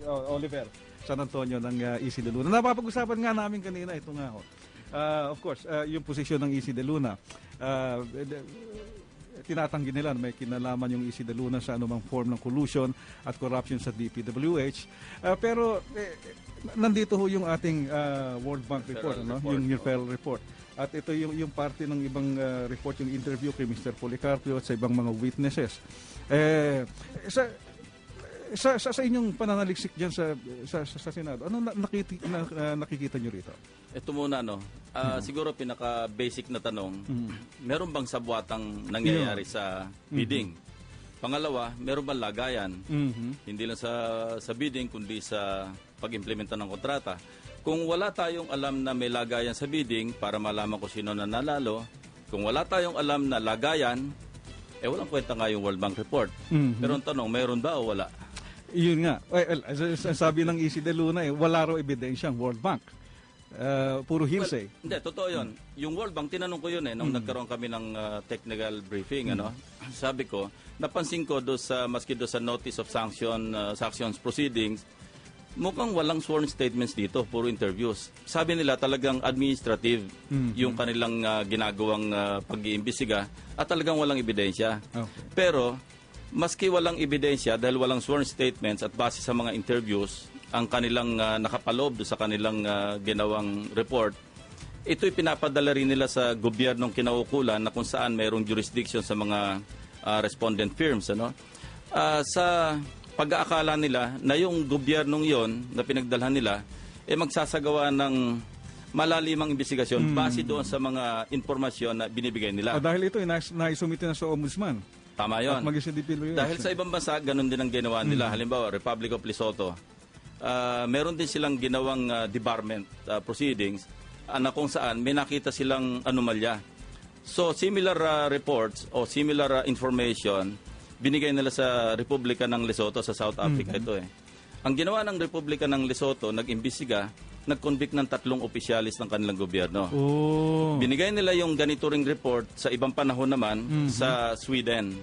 Oliver San Antonio ng EC De Luna. Napapag-usapan nga namin kanina ito nga. Of course, yung posisyon ng EC De Luna. Tinatanggi nila na may kinalaman yung EC De Luna sa anumang form ng collusion at corruption sa DPWH. Pero nandito ho yung ating World Bank report, yung referral report. At ito yung parte ng ibang report, yung interview kay Mr. Policarpio at sa ibang mga witnesses. Sa inyong pananaliksik dyan sa Senado, ano nakikita nyo rito? Ito muna, siguro pinaka-basic na tanong, meron bang sabwatang nangyayari sa bidding? Pangalawa, meron bang lagayan? Hindi lang sa bidding, kundi sa pag-implementa ng kontrata. Kung wala tayong alam na may lagayan sa bidding, para malaman kung sino na nanalo, kung wala tayong alam na lagayan, walang kwenta nga yung World Bank report. Pero ang tanong, meron ba o wala? Yun nga. Sabi ng EC De Luna, wala raw ebidensya ang World Bank. Puro hearsay. Hindi, totoo yun. Yung World Bank, tinanong ko yun nung nagkaroon kami ng technical briefing. Sabi ko, napansin ko maski sa notice of sanctions proceedings, mukhang walang sworn statements dito, puro interviews. Sabi nila talagang administrative yung kanilang ginagawang pag-iimbestiga at talagang walang ebidensya. Okay. Pero maski walang ebidensya dahil walang sworn statements at base sa mga interviews ang kanilang nakapaloob sa kanilang ginawang report, ito'y pinapadala rin nila sa gobyernong kinaukulan na kung saan mayroong jurisdiction sa mga respondent firms. Sa pag-aakala nila na yung gobyernong yon na pinagdalhan nila magsasagawa ng malalimang investigasyon base doon sa mga informasyon na binibigay nila. Dahil ito naisumite na sa Ombudsman. Tama yun. Dahil sa ibang bansa, ganun din ang ginawa nila. Halimbawa, Republic of Lesotho. Meron din silang ginawang debarment proceedings na kung saan may nakita silang anomalya. So, similar reports o similar information binigay nila sa Republika ng Lesotho sa South Africa ito. Ang ginawa ng Republika ng Lesotho, nag-imbestiga, nag-convict ng 3 opisyalis ng kanilang gobyerno. Binigay nila yung ganito ring report sa ibang panahon naman sa Sweden.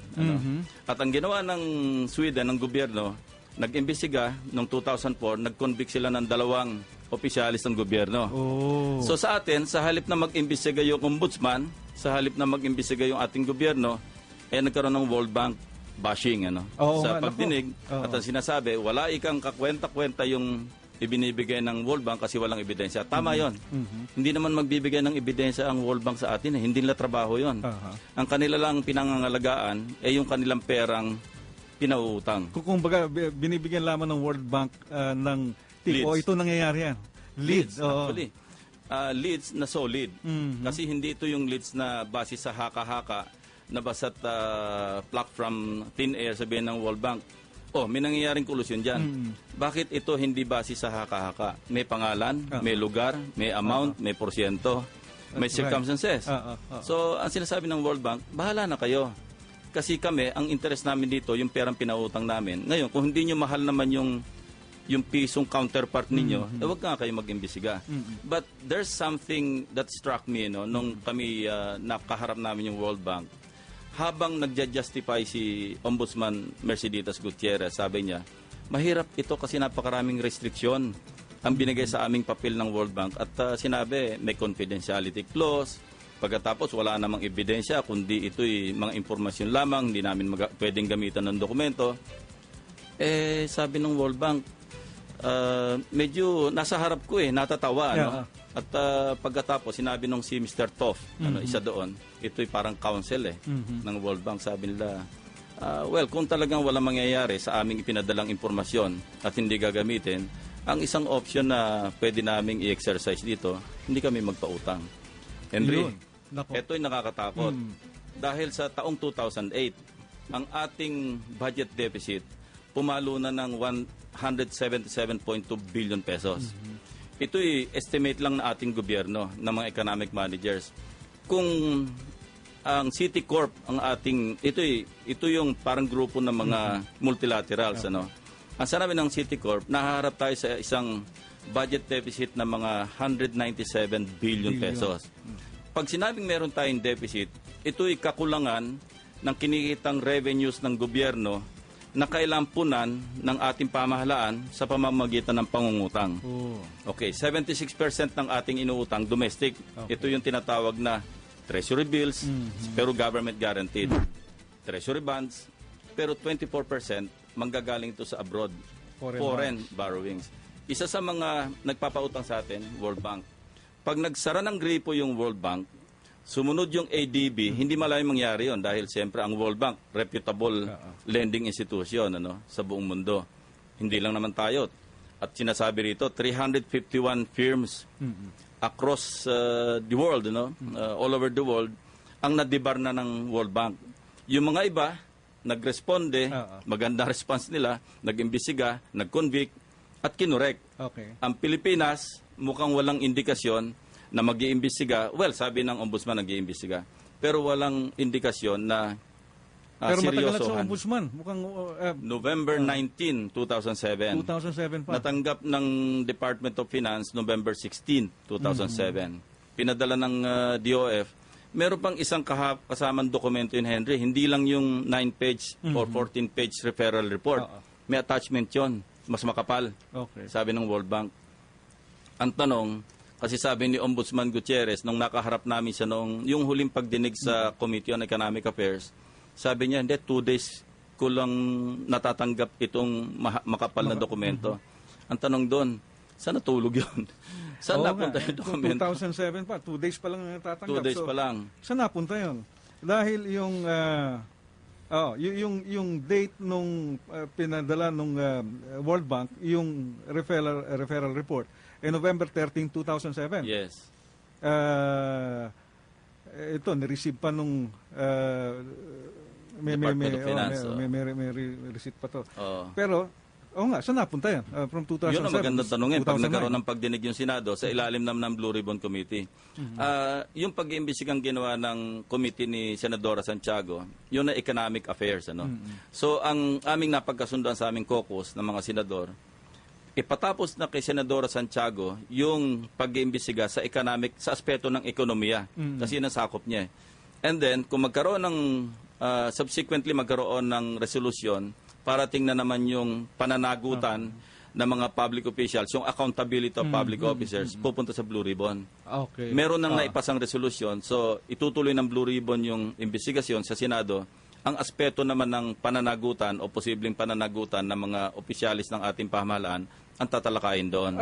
At ang ginawa ng Sweden, ng gobyerno, nag-imbestiga noong 2004, nag-convict sila ng 2 opisyalis ng gobyerno. So sa atin, sa halip na mag-imbestiga yung ombudsman, sa halip na mag-imbestiga yung ating gobyerno, nagkaroon ng World Bank bashing sa pagdinig. At ang sinasabi, wala ikang kakwenta-kwenta yung ibinibigay ng World Bank kasi walang ebidensya. Tama yon. Hindi naman magbibigay ng ebidensya ang World Bank sa atin. Hindi nila trabaho yon. Ang kanila lang pinangangalagaan yung kanilang perang pinauutang. Kung baga, binibigyan lamang ng World Bank ng tipo, ito nangyayari yan. Leads. Actually. Leads na solid. Kasi hindi ito yung leads na base sa haka-haka na basta't pluck from thin air, sabihin ng World Bank. May nangyayaring kolusyon dyan. Bakit ito hindi base sa haka-haka? May pangalan, may lugar, may amount, may porsyento, may circumstances. So, ang sinasabi ng World Bank, bahala na kayo. Kasi kami, ang interest namin dito, yung perang pinautang namin. Ngayon, kung hindi nyo mahal naman yung pisong counterpart ninyo, huwag nga kayo mag-imbestiga. But there's something that struck me nung kami nakaharap namin yung World Bank. Habang nagja-justify si Ombudsman Mercedes Gutierrez, sabi niya, mahirap ito kasi napakaraming restriksyon ang binigay sa aming papel ng World Bank. At sinabi, may confidentiality clause. Pagkatapos, wala namang ebidensya, kundi ito'y mga impormasyon lamang, hindi namin pwedeng gamitan ng dokumento. Sabi ng World Bank, medyo nasa harap ko natatawa. At pagkatapos, sinabi nung si Mr. Toff, isa doon, ito'y parang counsel ng World Bank. Sabi nila, kung talagang walang mangyayari sa aming ipinadalang impormasyon at hindi gagamitin, ang isang option na pwede naming i-exercise dito, hindi kami magpautang. Henry, ito'y nakakatakot. Dahil sa taong 2008, ang ating budget deficit pumalo na ng 177.2 billion pesos. Ito'y estimate lang na ating gobyerno, ng mga economic managers. Kung ang City Corp ang ating, ito yung parang grupo ng mga multilaterals. Ang sanabi ng City Corp, nahaharap tayo sa isang budget deficit ng mga 197 billion pesos. Pag sinabing meron tayong deficit, ito'y kakulangan ng kinikitang revenues ng gobyerno na kailampunan ng ating pamahalaan sa pamamagitan ng pangungutang. Oh. Okay, 76% ng ating inuutang domestic. Okay. Ito yung tinatawag na treasury bills, pero government guaranteed. Treasury bonds, pero 24% manggagaling ito sa abroad. Foreign borrowings. Isa sa mga nagpapautang sa atin, World Bank. Pag nagsara ng gripo yung World Bank, sumunod yung ADB, hindi malayong mangyari yon dahil siyempre ang World Bank, reputable lending institution sa buong mundo. Hindi lang naman tayo. At sinasabi rito, 351 firms across the world, all over the world, ang nadibar na ng World Bank. Yung mga iba, nagresponde, maganda response nila, nag-imbisiga, nag-convict, at kinurek. Okay. Ang Pilipinas, mukhang walang indikasyon na mag-iimbestiga. Well, sabi ng ombudsman nag-iimbestiga. Pero walang indikasyon na Pero matagal na sa seryosohan. ombudsman. Mukhang November 19, 2007. 2007 pa. Natanggap ng Department of Finance November 16, 2007. Pinadala ng DOF. Meron pang isang kasamang dokumento yun, Henry. Hindi lang yung 9-page or 14-page referral report. May attachment yon, mas makapal. Okay. Sabi ng World Bank. Ang tanong, kasi sabi ni Ombudsman Gutierrez, nung nakaharap namin siya noong yung huling pagdinig sa Committee on Economic Affairs, sabi niya, hindi, 2 days ko lang natatanggap itong makapal na dokumento. Ang tanong doon, saan natulog yun? Saan napunta yung dokumento? 2007 pa, 2 days pa lang natatanggap. 2 days pa lang. Saan napunta yun? Dahil yung date nung pinadala nung World Bank, yung referral report, November 13, 2007. Yes. Ito, nireceive pa nung may receipt pa to. Pero, nga, saan napunta yan? From 2007? Yun ang magandang tanungin. Pag nagkaroon ng pagdinig yung Senado sa ilalim naman ng Blue Ribbon Committee. Yung pag-iimbestigang ginawa ng committee ni Senadora Santiago, yun na economic affairs. So, ang aming napagkasunduan sa aming caucus ng mga senador, ipatapos na kay Senadora Santiago yung pag-iimbestiga sa aspeto ng ekonomiya. Kasi yun ang sakop niya. And then, kung magkaroon ng, subsequently magkaroon ng resolution, para tingnan naman yung pananagutan ng mga public officials, yung accountability of public officers, pupunta sa Blue Ribbon. Okay. Meron nang naipasang resolusyon, so itutuloy ng Blue Ribbon yung investigasyon sa Senado. Ang aspeto naman ng pananagutan o posibleng pananagutan ng mga opisyalis ng ating pamahalaan, ang tatalakayin doon.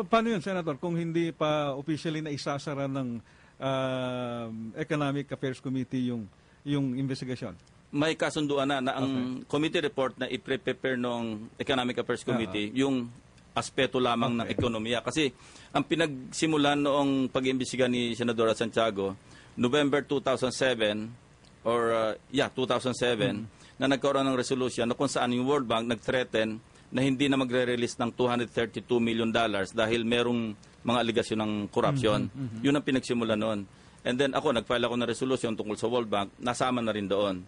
Paano yun, Senator, kung hindi pa officially na isasara ng Economic Affairs Committee yung investigasyon? May kasunduan na ang committee report na i-prepare ng Economic Affairs Committee, yung aspeto lamang ng ekonomiya. Kasi ang pinagsimulan noong pag-iimbestiga ni Senadora Santiago, November 2007, 2007, na nagkaroon ng resolution na kung saan yung World Bank nag-threaten na hindi na magre-release ng $232 million dahil merong mga aligasyon ng corruption. Yun ang pinagsimulan noon. And then nag-file ako ng resolution tungkol sa World Bank, nasama na rin doon.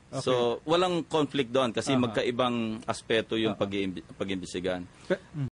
Okay. So, walang conflict doon kasi magkaibang aspeto yung pag-iimbestigahan.